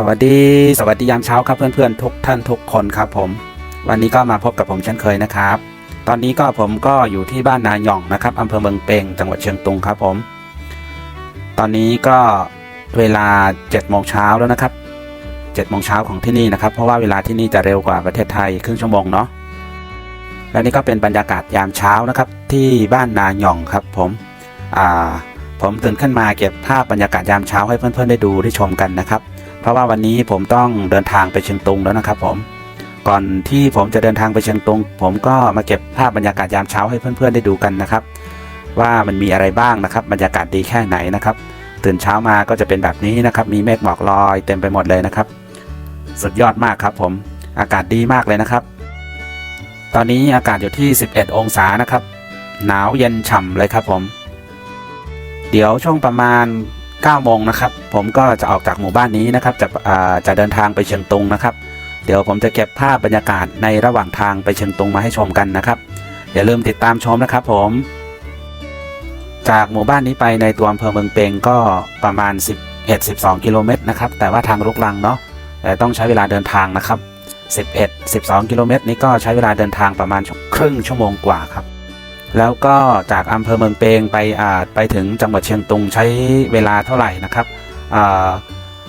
สวัสดียามเช้าครับเพื่อนๆทุกท่านทุกคนครับผมวันนี้ก็มาพบกับผมเช่นเคยนะครับตอนนี้ผมก็อยู่ที่บ้านนาหย่องนะครับอำเภอเมืองเปงจังหวัดเชียงตุงครับผมตอนนี้ก็เวลา7 โมงเช้าแล้วนะครับ7 โมงเช้าของที่นี่นะครับเพราะว่าเวลาที่นี่จะเร็วกว่าประเทศไทยครึ่งชั่วโมงเนาะและนี่ก็เป็นบรรยากาศยามเช้านะครับที่บ้านนาหย่องครับผมตื่นขึ้นมาเก็บภาพบรรยากาศยามเช้าให้เพื่อนๆได้ดูได้ชมกันนะครับเพราะว่าวันนี้ผมต้องเดินทางไปเชียงตุงแล้วนะครับผมก่อนที่ผมจะเดินทางไปเชียงตุงผมก็มาเก็บภาพบรรยากาศยามเช้าให้เพื่อนๆได้ดูกันนะครับว่ามันมีอะไรบ้างนะครับบรรยากาศดีแค่ไหนนะครับตื่นเช้ามาก็จะเป็นแบบนี้นะครับมีเมฆหมอกลอยเต็มไปหมดเลยนะครับสุดยอดมากครับผมอากาศดีมากเลยนะครับตอนนี้อากาศอยู่ที่11 องศานะครับหนาวเย็นฉ่ำเลยครับผมเดี๋ยวช่วงประมาณ9 โมงนะครับผมก็จะออกจากหมู่บ้านนี้นะครับจะเดินทางไปเชียงตุงนะครับเดี๋ยวผมจะเก็บภาพบรรยากาศในระหว่างทางไปเชียงตุงมาให้ชมกันนะครับอย่าลืมติดตามชมนะครับผมจากหมู่บ้านนี้ไปในตัวอำเภอเมืองเปงก็ประมาณ11-12 กิโลเมตรนะครับแต่ว่าทางรุกรังเนาะแต่ต้องใช้เวลาเดินทางนะครับ11-12 กิโลเมตรนี้ก็ใช้เวลาเดินทางประมาณครึ่งชั่วโมงกว่าครับแล้วก็จากอำเภอเมืองเปงไปถึงจังหวัดเชียงตุงใช้เวลาเท่าไหร่นะครับ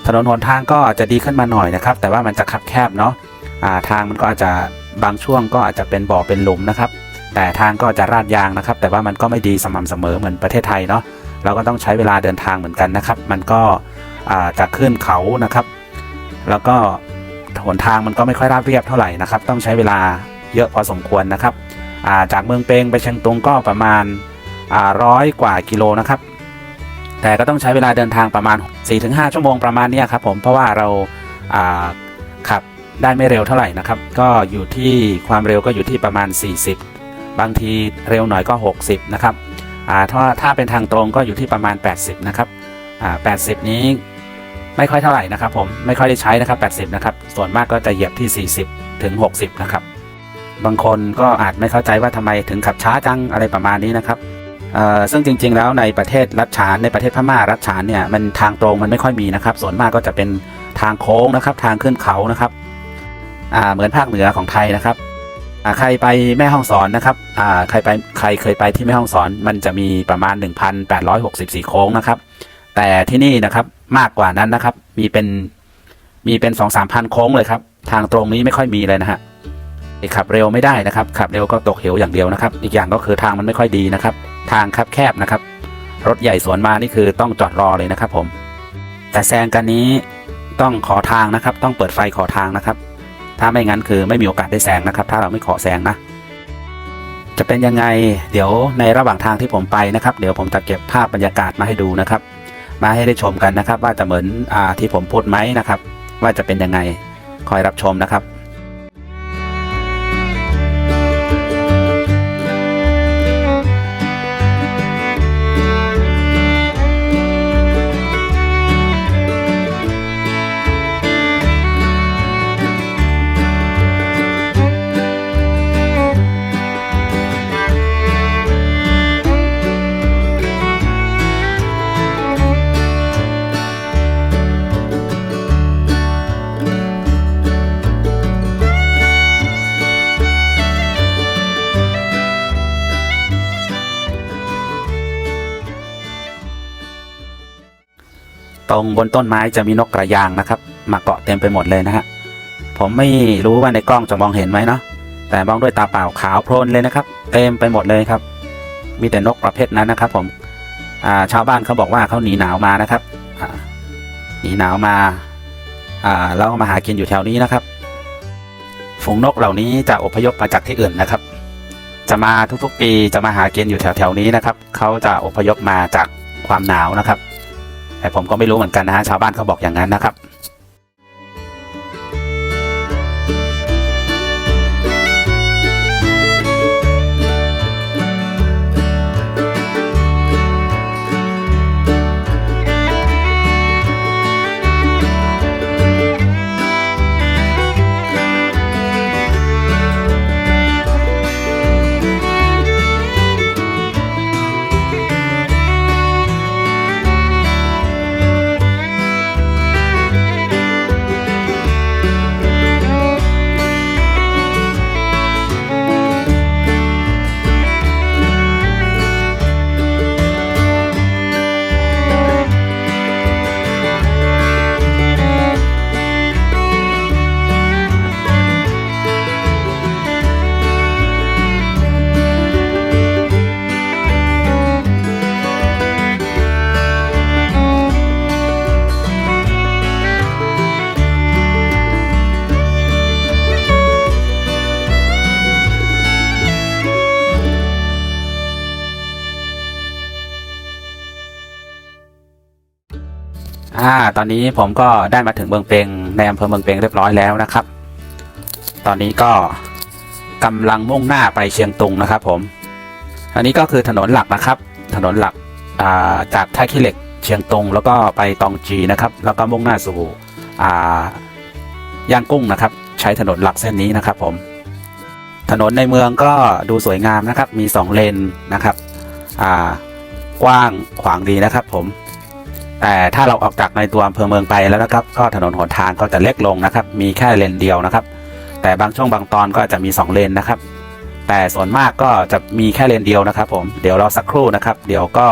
ถนนหนทางก็อาจจะดีขึ้นมาหน่อยนะครับแต่ว่ามันจะคับแคบเนาะทางมันก็อาจจะบางช่วงก็อาจจะเป็นบ่อเป็นหลุมนะครับแต่ทางก็จะราดยางนะครับแต่ว่ามันก็ไม่ดีสม่ำเสมอเหมือนประเทศไทยเนาะเราก็ต้องใช้เวลาเดินทางเหมือนกันนะครับมันก็จะขึ้นเขานะครับแล้วก็หนทางมันก็ไม่ค่อยราบเรียบเท่าไหร่นะครับต้องใช้เวลาเยอะพอสมควรนะครับจากเมืองเปงไปเชียงตุงก็ประมาณ100 กว่ากิโลนะครับแต่ก็ต้องใช้เวลาเดินทางประมาณ 4-5 ชั่วโมงประมาณนี้ครับผมเพราะว่าเราขับได้ไม่เร็วเท่าไหร่นะครับก็อยู่ที่ความเร็วก็อยู่ที่ประมาณ40บางทีเร็วหน่อยก็60นะครับถ้าเป็นทางตรงก็อยู่ที่ประมาณ80นะครับ80นี้ไม่ค่อยเท่าไหร่นะครับผมไม่ค่อยได้ใช้นะครับ80นะครับส่วนมากก็จะเหยียบที่40-60นะครับบางคนก็อาจไม่เข้าใจว่าทำไมถึงขับช้าจังอะไรประมาณนี้นะครับซึ่งจริงๆแล้วในประเทศรัฐฉานในประเทศพม่ารัฐฉานเนี่ยมันทางตรงมันไม่ค่อยมีนะครับส่วนมากก็จะเป็นทางโค้งนะครับทางขึ้นเขานะครับเหมือนภาคเหนือของไทยนะครับใครไปแม่ฮ่องสอนนะครับใครเคยไปที่แม่ฮ่องสอนมันจะมีประมาณ 1,864 โค้งนะครับแต่ที่นี่นะครับมากกว่านั้นนะครับมีเป็น 2-3 พันโค้งเลยครับทางตรงนี้ไม่ค่อยมีเลยนะฮะขับเร็วไม่ได้นะครับขับเร็วก็ตกเหวอย่างเดียวนะครับอีกอย่างก็คือทางมันไม่ค่อยดีนะครับทางคับแคบนะครับรถใหญ่สวนมานี่คือต้องจอดรอเลยนะครับผมแต่แซงกันนี้ต้องขอทางนะครับต้องเปิดไฟขอทางนะครับถ้าไม่งั้นคือไม่มีโอกาสได้แซงนะครับถ้าเราไม่ขอแซงนะจะเป็นยังไงเดี๋ยวในระหว่างทางที่ผมไปนะครับเดี๋ยวผมจะเก็บภาพบรรยากาศมาให้ดูนะครับมาให้ได้ชมกันนะครับว่าจะเหมือนที่ผมพูดไหมนะครับว่าจะเป็นยังไงคอยรับชมนะครับตรงบนต้นไม้จะมีนกกระยางนะครับมาเกาะเต็มไปหมดเลยนะฮะผมไม่รู้ว่าในกล้องจะมองเห็นไหมเนาะแต่มองด้วยตาเปล่าขาวโพลนเลยนะครับเต็มไปหมดเลยครับมีแต่นกประเภทนั้นนะครับผมชาวบ้านเขาบอกว่าเขาหนีหนาวมานะครับหนีหนาวมาแล้วมาหากินอยู่แถวนี้นะครับฝูงนกเหล่านี้จะอพยพมาจากที่อื่นนะครับจะมาทุกๆปีจะมาหากินอยู่แถวๆนี้นะครับเขาจะอพยพมาจากความหนาวนะครับแต่ผมก็ไม่รู้เหมือนกันนะฮะชาวบ้านเขาบอกอย่างนั้นนะครับ ตอนนี้ผมก็ได้มาถึงเมืองเปงในอำเภอเมืองเปงเรียบร้อยแล้วนะครับตอนนี้ก็กำลังมุ่งหน้าไปเชียงตุงนะครับผมอันนี้ก็คือถนนหลักนะครับถนนหลักจากท่าขี้เหล็กเชียงตุงแล้วก็ไปตองจีนะครับแล้วก็มุ่งหน้าสู่ย่างกุ้งนะครับใช้ถนนหลักเส้นนี้นะครับผมถนนในเมืองก็ดูสวยงามนะครับมี2เลนนะครับกว้างขวางดีนะครับผมแต่ถ้าเราออกจากในตัวอำเภอเมืองไปแล้วนะครับก็ถนนหนทางก็จะเล็กลงนะครับมีแค่เลนเดียวนะครับแต่บางช่วงบางตอนก็จะมี2เลนนะครับแต่ส่วนมากก็จะมีแค่เลนเดียวนะครับผมเดี๋ยวรอสักครู่นะครับเดี๋ยวก็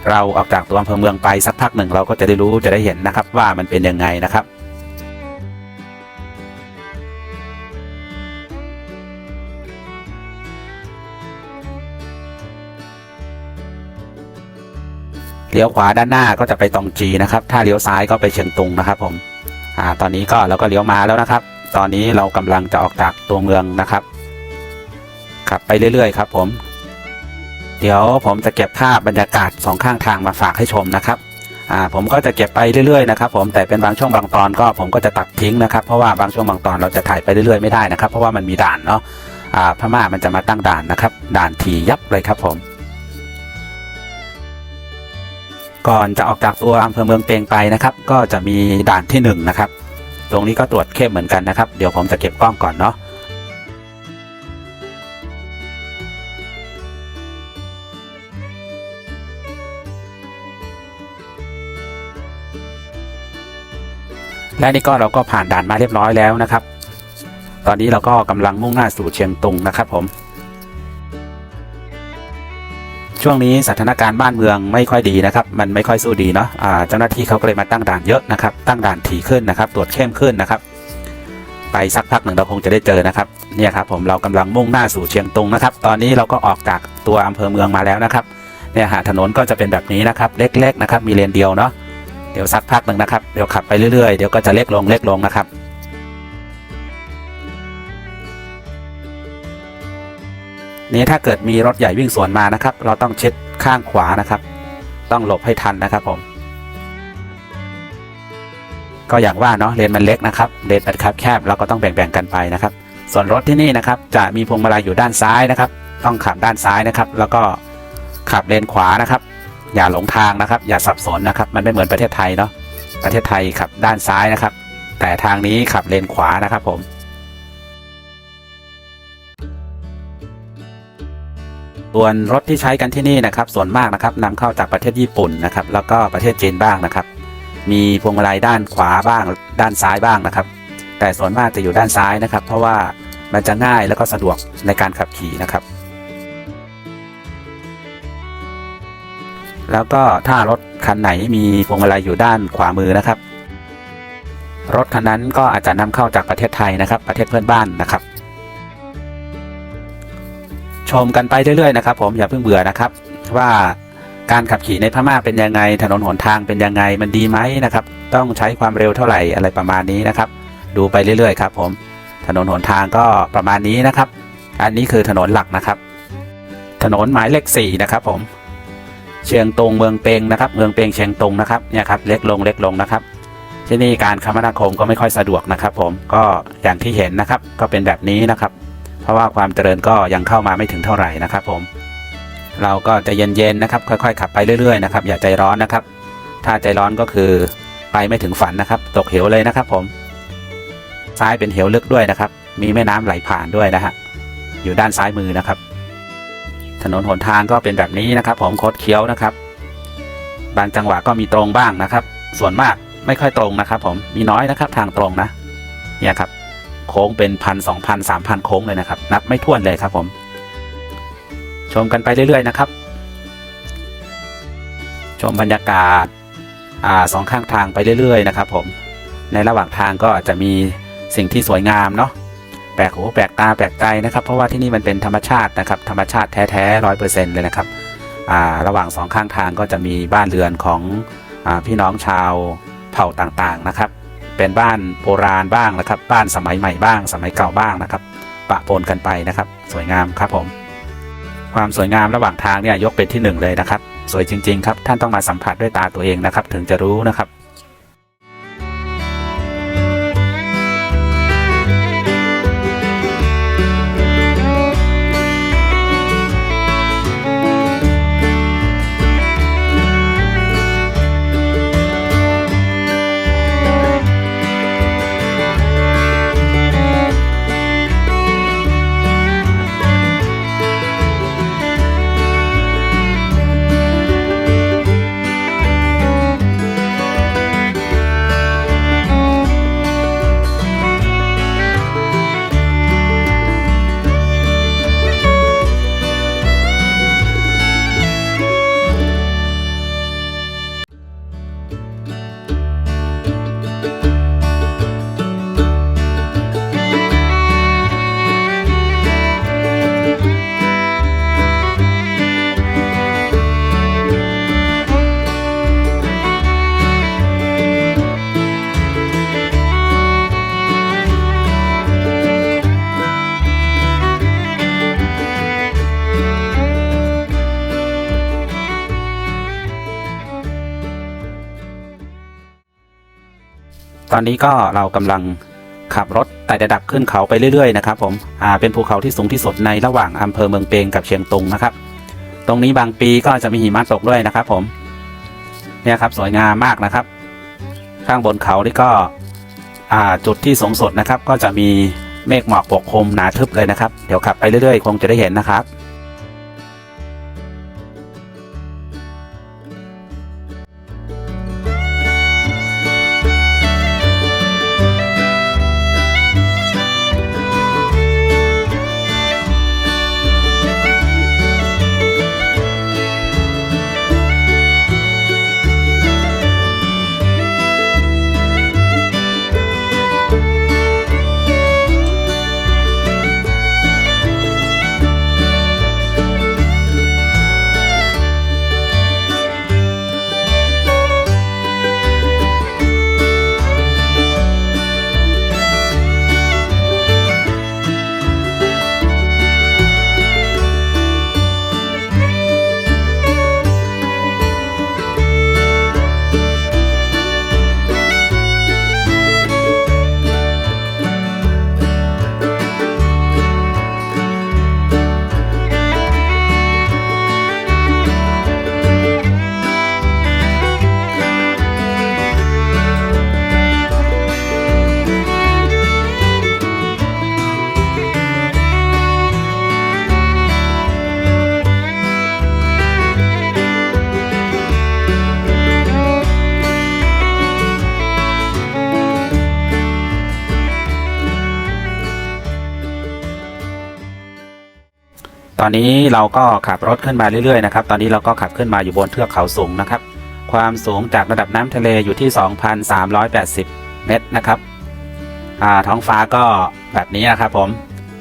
เราออกจากตัวอำเภอเมืองไปสักพักหนึ่งเราก็จะได้รู้จะได้เห็นนะครับว่ามันเป็นยังไงนะครับเลี้ยวขวาด้านหน้าก็จะไปตองจีนะครับถ้าเลี้ยวซ้ายก็ไปเชียงตุงนะครับผมตอนนี้ก็เราก็เลี้ยวมาแล้วนะครับตอนนี้เรากำลังจะออกจากตัวเมืองนะครับขับไปเรื่อยๆครับผมเดี๋ยวผมจะเก็บภาพบรรยากาศ2ข้างทางมาฝากให้ชมนะครับผมก็จะเก็บไปเรื่อยๆนะครับผมแต่เป็นบางช่วงบางตอนก็ผมก็จะตัดทิ้งนะครับเพราะว่าบางช่วงบางตอนเราจะถ่ายไปเรื่อยๆไม่ได้นะครับเพราะว่ามันมีด่านเนาะพม่ามันจะมาตั้งด่านนะครับด่านถี่ยับเลยครับผมก่อนจะออกจากตัวอำเภอเมืองเปงไปนะครับก็จะมีด่านที่1นะครับตรงนี้ก็ตรวจเข้มเหมือนกันนะครับเดี๋ยวผมจะเก็บกล้องก่อนเนาะและนี่ก็เราก็ผ่านด่านมาเรียบร้อยแล้วนะครับตอนนี้เราก็กำลังมุ่งหน้าสู่เชียงตุงนะครับผมช่วงนี้สถานการณ์บ้านเมืองไม่ค่อยดีนะครับมันไม่ค่อยสู้ดีเนาะเจ้าหน้าที่เขาก็เลยมาตั้งด่านเยอะนะครับตั้งด่านถี่ขึ้นนะครับตรวจเข้มขึ้นนะครับไปสักพักหนึ่งเราคงจะได้เจอนะครับเนี่ยครับผมเรากำลังมุ่งหน้าสู่เชียงตุงนะครับตอนนี้เราก็ออกจากตัวอำเภอเมืองมาแล้วนะครับเนี่ยถนนก็จะเป็นแบบนี้นะครับเล็กๆนะครับมีเลนเดียวเนาะเดี๋ยวสักพักหนึ่งนะครับเดี๋ยวขับไปเรื่อยๆเดี๋ยวก็จะเล็กลงนะครับนี่ถ้าเกิดมีรถใหญ่วิ่งสวนมานะครับเราต้องเช็ดข้างขวานะครับต้องหลบให้ทันนะครับผมก็อย่างว่าเนาะเลนมันเล็กนะครับเลนมันแคบเราก็ต้องแบ่งกันไปนะครับส่วนรถที่นี่นะครับจะมีพวงมาลัยอยู่ด้านซ้ายนะครับต้องขับด้านซ้ายนะครับแล้วก็ขับเลนขวานะครับอย่าหลงทางนะครับอย่าสับสนนะครับมันไม่เหมือนประเทศไทยเนาะประเทศไทยขับด้านซ้ายนะครับแต่ทางนี้ขับเลนขวานะครับผมส่วนรถที่ใช้กันที่นี่นะครับส่วนมากนะครับนำเข้าจากประเทศญี่ปุ่นนะครับแล้วก็ประเทศจีนบ้างนะครับมีพวงมาลัยด้านขวาบ้างด้านซ้ายบ้างนะครับแต่ส่วนมากจะอยู่ด้านซ้ายนะครับเพราะว่ามันจะง่ายแล้วก็สะดวกในการขับขี่นะครับแล้วก็ถ้ารถคันไหนมีพวงมาลัยอยู่ด้านขวามือนะครับรถคันนั้นก็อาจจะนำเข้าจากประเทศไทยนะครับประเทศเพื่อนบ้านนะครับชมกันไปเรื่อยๆนะครับผมอย่าเพิ่งเบื่อนะครับว่าการขับขี่ในพม่าเป็นยังไงถนนหนทางเป็นยังไงมันดีไหมนะครับต้องใช้ความเร็วเท่าไหร่อะไรประมาณนี้นะครับดูไปเรื่อยๆครับผมถนนหนทางก็ประมาณนี้นะครับอันนี้คือถนนหลักนะครับถนนหมายเลข4นะครับผมเชียงตุงเมืองเปงนะครับเมืองเปงเชียงตุงนะครับเนี่ยครับเล็กลงนะครับที่นี่การคมนาคมก็ไม่ค่อยสะดวกนะครับผมก็อย่างที่เห็นนะครับก็เป็นแบบนี้นะครับเพราะว่าความเจริญก็ยังเข้ามาไม่ถึงเท่าไหร่นะครับผมเราก็จะเย็นๆนะครับค่อยๆขับไปเรื่อยๆนะครับอย่าใจร้อนนะครับถ้าใจร้อนก็คือไปไม่ถึงฝันนะครับตกเหวเลยนะครับผมซ้ายเป็นเหวลึกด้วยนะครับมีแม่น้ำไหลผ่านด้วยนะฮะอยู่ด้านซ้ายมือนะครับถนนหนทางก็เป็นแบบนี้นะครับผมคดเคี้ยวนะครับบางจังหวะก็มีตรงบ้างนะครับส่วนมากไม่ค่อยตรงนะครับผมมีน้อยนะครับทางตรงนะเนี่ยครับโค้งเป็น1,000 2,000 3,000โค้งเลยนะครับนับไม่ถ้วนเลยครับผมชมกันไปเรื่อยๆนะครับชมบรรยากาศ2ข้างทางไปเรื่อยๆนะครับผมในระหว่างทางก็จะมีสิ่งที่สวยงามเนาะแปลกหูแปลกตาแปลกใจนะครับเพราะว่าที่นี่มันเป็นธรรมชาตินะครับธรรมชาติแท้ๆ100%เลยนะครับระหว่าง2ข้างทางก็จะมีบ้านเรือนของพี่น้องชาวเผ่าต่างๆนะครับเป็นบ้านโบราณบ้างนะครับบ้านสมัยใหม่บ้างสมัยเก่าบ้างนะครับปะปนกันไปนะครับสวยงามครับผมความสวยงามระหว่างทางเนี่ยยกเป็นที่1เลยนะครับสวยจริงๆครับท่านต้องมาสัมผัสด้วยตาตัวเองนะครับถึงจะรู้นะครับ อนนี้ก็เรากำลังขับรถไต่ระดับขึ้นเขาไปเรื่อยๆนะครับผมเป็นภูเขาที่สูงที่สุดในระหว่างอำเภอเมืองเปงกับเชียงตุงนะครับตรงนี้บางปีก็จะมีหิมะตกด้วยนะครับผมเนี่ยครับสวยงามมากนะครับข้างบนเขานี่ก็จุดที่สูงสุดนะครับก็จะมีเมฆหมอกปกคลุมหนาทึบเลยนะครับเดี๋ยวขับไปเรื่อยๆคงจะได้เห็นนะครับตอนนี้เราก็ขับรถขึ้นมาเรื่อยๆนะครับตอนนี้เราก็ขับขึ้นมาอยู่บนเทือกเขาสูงนะครับความสูงจากระดับน้ำทะเลอยู่ที่ 2,380 เมตรนะครับท้องฟ้าก็แบบนี้นะครับผม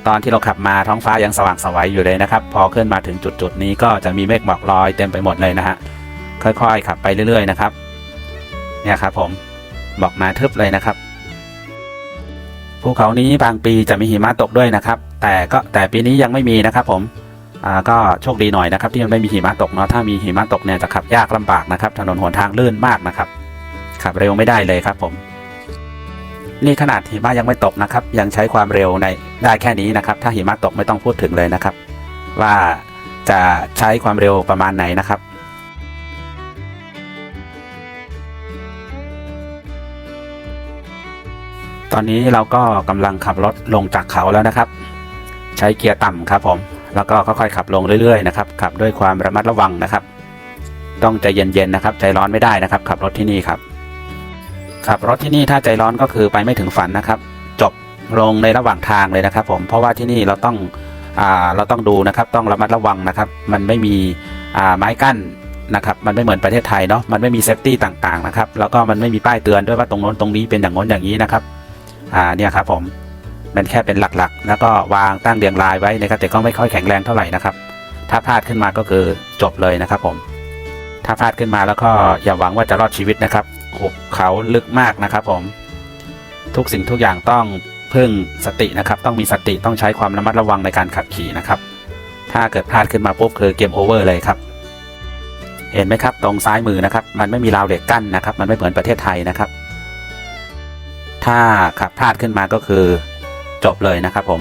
ตอนที่เราขับมาท้องฟ้ายังสว่างไสวอยู่เลยนะครับพอขึ้นมาถึงจุดนี้ก็จะมีเมฆหมอกลอยเต็มไปหมดเลยนะฮะค่อยๆขับไปเรื่อยๆนะครับเนี่ยครับผมหมอกหนาทึบเลยนะครับภูเขานี้บางปีจะมีหิมะตกด้วยนะครับแต่ปีนี้ยังไม่มีนะครับผมก็โชคดีหน่อยนะครับที่มันไม่มีหิมะตกเนาะถ้ามีหิมะตกเนี่ยจะขับยากลำบากนะครับถนนหนทางลื่นมากนะครับขับเร็วไม่ได้เลยครับผมนี่ขนาดหิมะยังไม่ตกนะครับยังใช้ความเร็วได้แค่นี้นะครับถ้าหิมะตกไม่ต้องพูดถึงเลยนะครับว่าจะใช้ความเร็วประมาณไหนนะครับตอนนี้เราก็กำลังขับรถลงจากเขาแล้วนะครับใช้เกียร์ต่ำครับผมแล้วก็ค่อยๆขับลงเรื่อยๆนะครับขับด้วยความระมัดระวังนะครับต้องใจเย็นๆนะครับใจร้อนไม่ได้นะครับขับรถที่นี่ครับขับรถที่นี่ถ้าใจร้อนก็คือไปไม่ถึงฝันนะครับจบลงในระหว่างทางเลยนะครับผมเพราะว่าที่นี่เราต้องดูนะครับต้องระมัดระวังนะครับมันไม่มีไม้กั้นนะครับมันไม่เหมือนประเทศไทยเนาะมันไม่มีเซฟตี้ต่างๆนะครับแล้วก็มันไม่มีป้ายเตือนด้วยว่าตรงโน้นตรงนี้เป็นอย่างโน้นอย่างนี้นะครับเนี่ยครับผมมันแค่เป็นหลักๆแล้วก็วางตั้งเรียงรายไว้นะครับแต่ก็ไม่ค่อยแข็งแรงเท่าไหร่นะครับถ้าพลาดขึ้นมาก็คือจบเลยนะครับผมถ้าพลาดขึ้นมาแล้วก็อย่าหวังว่าจะรอดชีวิตนะครับหุบเขาลึกมากนะครับผมทุกสิ่งทุกอย่างต้องพึ่งสตินะครับต้องมีสติต้องใช้ความระมัดระวังในการขับขี่นะครับถ้าเกิดพลาดขึ้นมาปุ๊บคือเกมโอเวอร์เลยครับเห็นไหมครับตรงซ้ายมือนะครับมันไม่มีราวเหล็กกั้นนะครับมันไม่เหมือนประเทศไทยนะครับถ้าขับพลาดขึ้นมาก็คือจบเลยนะครับผม ค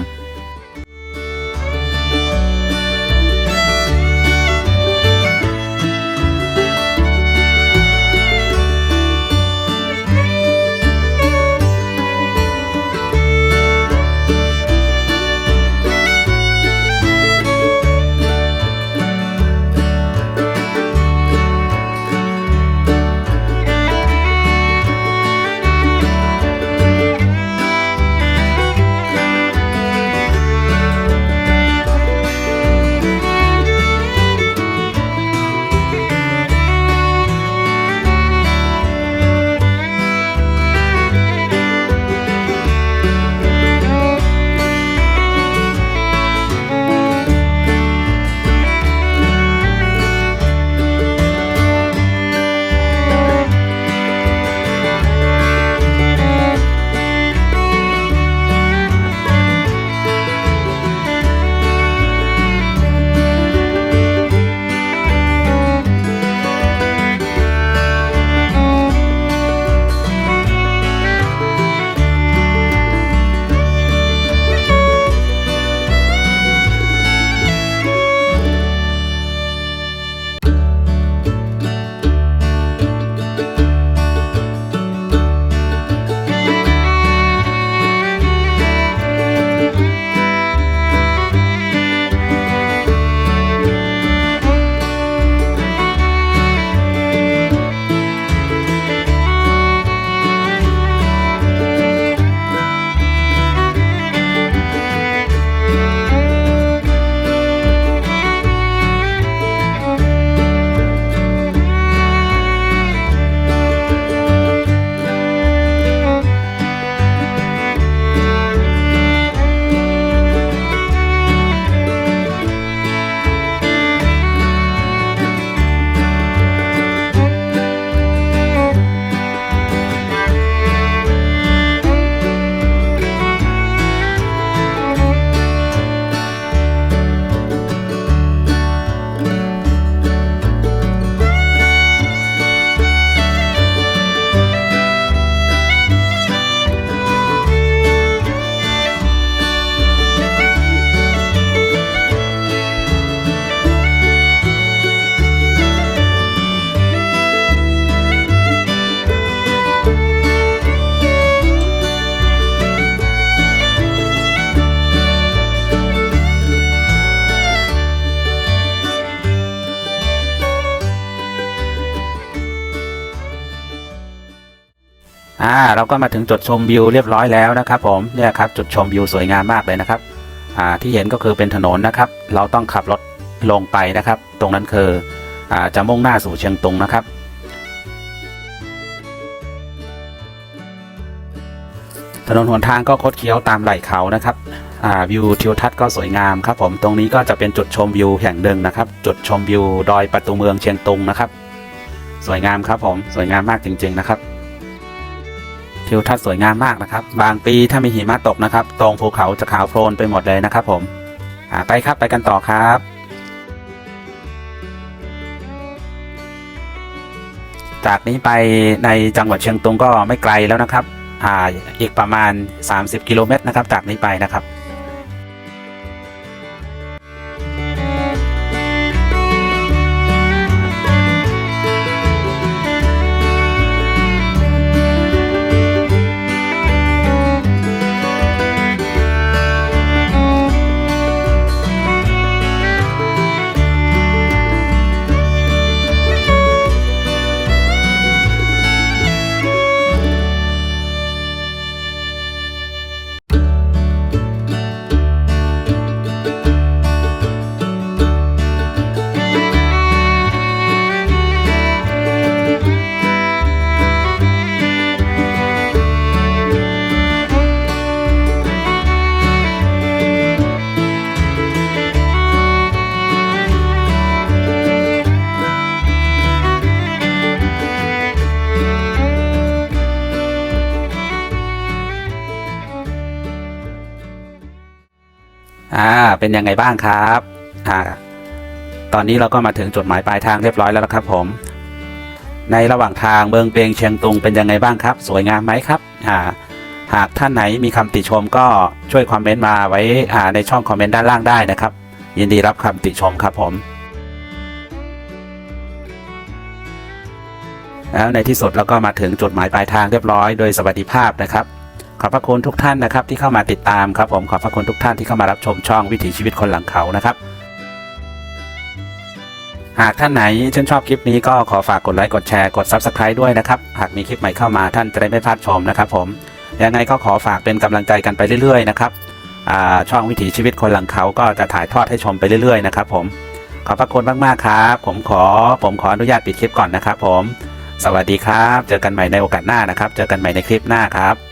เราก็มาถึงจุดชมวิวเรียบร้อยแล้วนะครับผมเนี่ยครับจุดชมวิวสวยงามมากเลยนะครับที่เห็นก็คือเป็นถนนนะครับเราต้องขับรถลงไปนะครับตรงนั้นคือจะมุ่งหน้าสู่เชียงตุงนะครับถนนหนทางก็คดเคี้ยวตามไหล่เขานะครับวิวทิวทัศน์ก็สวยงามครับผมตรงนี้ก็จะเป็นจุดชมวิวแห่งหนึ่งนะครับจุดชมวิวดอยประตูเมืองเชียงตุงนะครับสวยงามครับผมสวยงามมากจริงๆนะครับทิวทัศน์สวยงามมากนะครับบางปีถ้ามีหิมะตกนะครับตรงภูเขาจะขาวโพลนไปหมดเลยนะครับผมไปครับไปกันต่อครับจากนี้ไปในจังหวัดเชียงตุงก็ไม่ไกลแล้วนะครับอีกประมาณ30 กิโลเมตรนะครับจากนี้ไปนะครับเป็นยังไงบ้างครับตอนนี้เราก็มาถึงจุดหมายปลายทางเรียบร้อยแล้วนะครับผมในระหว่างทางเมืองเปียงเชียงตุงเป็นยังไงบ้างครับสวยงามไหมครับหากท่านไหนมีคำติชมก็ช่วยคอมเมนต์มาไว้ในช่องคอมเมนต์ด้านล่างได้นะครับยินดีรับคำติชมครับผมแล้วในที่สุดเราก็มาถึงจุดหมายปลายทางเรียบร้อยโดยสวัสดิภาพนะครับขอบพระคุณทุกท่านนะครับที่เข้ามาติดตามครับผมขอบพระคุณทุกท่านที่เข้ามารับชมช่องวิถีชีวิตคนหลังเขานะครับหากท่านไหนชื่นชอบคลิปนี้ก็ขอฝากกดไลค์กดแชร์กด Subscribe ด้วยนะครับหากมีคลิปใหม่เข้ามาท่านจะได้ไม่พลาดชมนะครับผมยังไงก็ขอฝากเป็นกำลังใจกันไปเรื่อยๆนะครับช่องวิถีชีวิตคนหลังเขาก็จะถ่ายทอดให้ชมไปเรื่อยๆนะครับผมขอบพระคุณมากๆครับผมขออนุญาตปิดคลิปก่อนนะครับผมสวัสดีครับเจอกันใหม่ในโอกาสหน้านะครับเจอกันใหม่ในคลิปหน้าครับ